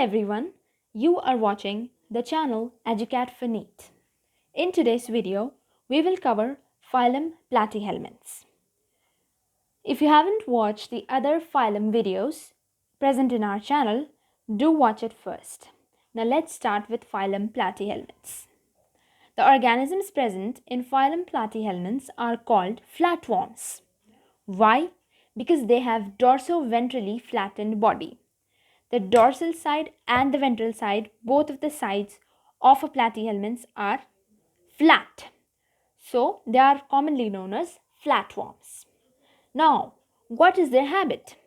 everyone, you are watching the channel EduCat for NEET. In today's video, we will cover phylum platyhelminths. If you haven't watched the other phylum videos present in our channel, do watch it first. Now let's start with phylum platyhelminths. The organisms present in phylum platyhelminths are called flatworms. Why? Because they have dorso-ventrally flattened body. The dorsal side and the ventral side, both of the sides of a platyhelminths are flat. So they are commonly known as flatworms. Now, what is their habit?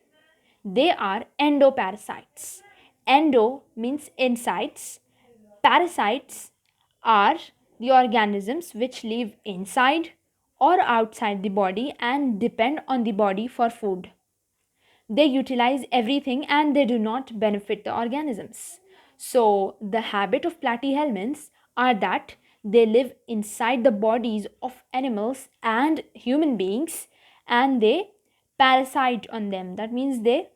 They are endoparasites. Endo means insides. Parasites are the organisms which live inside or outside the body and depend on the body for food. They utilize everything and they do not benefit the organisms. So the habit of platyhelminths are that they live inside the bodies of animals and human beings and they parasite on them. That means they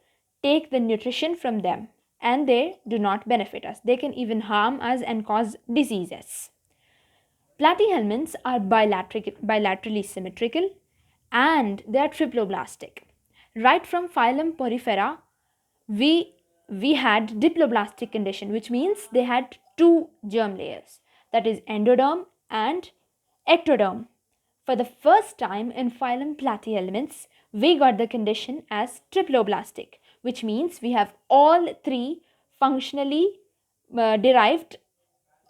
take the nutrition from them and they do not benefit us. They can even harm us and cause diseases. Platyhelminths are bilaterally symmetrical and they are triploblastic. Right from phylum Porifera, we had diploblastic condition, which means they had two germ layers, that is endoderm and ectoderm. For the first time in phylum Platyhelminths, we got the condition as triploblastic, which means we have all three functionally derived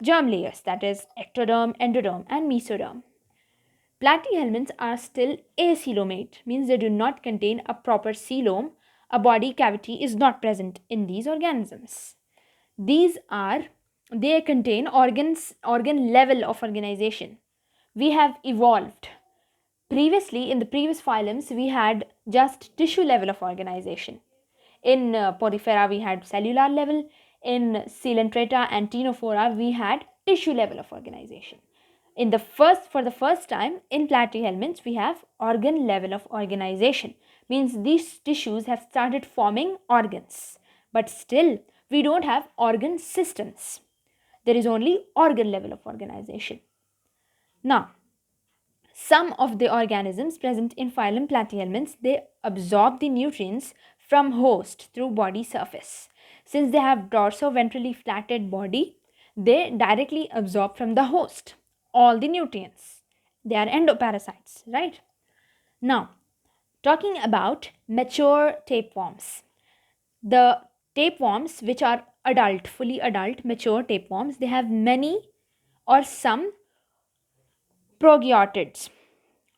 germ layers, that is ectoderm, endoderm and mesoderm. Platyhelminths are still acoelomate, means they do not contain a proper coelom. A body cavity is not present in these organisms. They contain organ level of organization. We have evolved. Previously, in the previous phylums, we had just tissue level of organization. In Porifera, we had cellular level. In Coelenterata and Ctenophora, we had tissue level of organization. For the first time in platyhelminths, we have organ level of organization. Means these tissues have started forming organs, but still we don't have organ systems. There is only organ level of organization. Now, some of the organisms present in phylum platyhelminths, they absorb the nutrients from host through body surface. Since they have dorso-ventrally flattened body, they directly absorb from the host all the nutrients. They are endoparasites, right? Now, talking about mature tapeworms. The tapeworms which are adult, fully adult, mature tapeworms, they have many or some progiotids,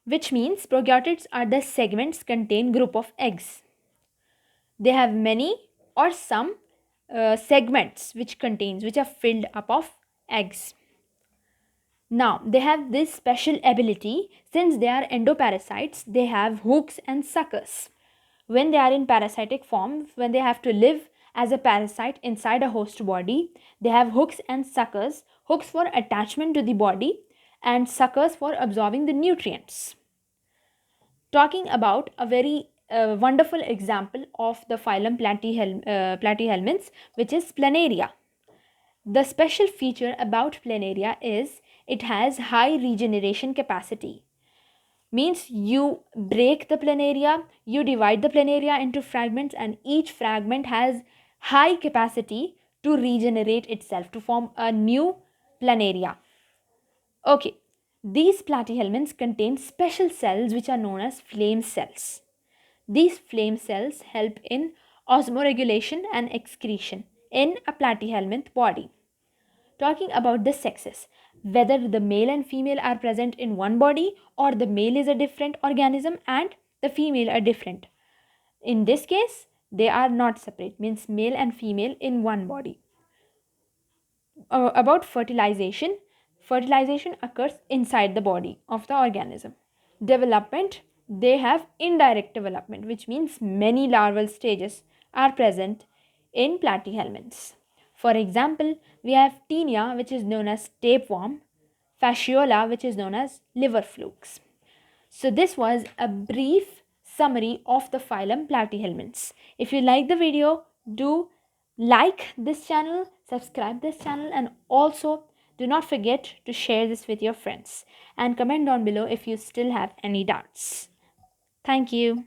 which means progiotids are the segments contain group of eggs. They have many or some segments which are filled up of eggs. Now, they have this special ability. Since they are endoparasites, they have hooks and suckers. When they are in parasitic form, when they have to live as a parasite inside a host body, they have hooks and suckers. Hooks for attachment to the body and suckers for absorbing the nutrients. Talking about a very wonderful example of the phylum platyhelminths, which is planaria. The special feature about planaria is it has high regeneration capacity. Means you break the planaria, you divide the planaria into fragments, and each fragment has high capacity to regenerate itself to form a new planaria. Okay, these platyhelminths contain special cells which are known as flame cells. These flame cells help in osmoregulation and excretion in a platyhelminth body. Talking about the sexes, whether the male and female are present in one body or the male is a different organism and the female are different. In this case, they are not separate, means male and female in one body. About fertilization, fertilization occurs inside the body of the organism. Development, they have indirect development, which means many larval stages are present in platyhelminths. For example, we have Taenia, which is known as tapeworm, Fasciola, which is known as liver flukes. So this was a brief summary of the phylum platyhelminths. If you like the video, do like this channel, subscribe this channel, and also do not forget to share this with your friends and comment down below if you still have any doubts. Thank you.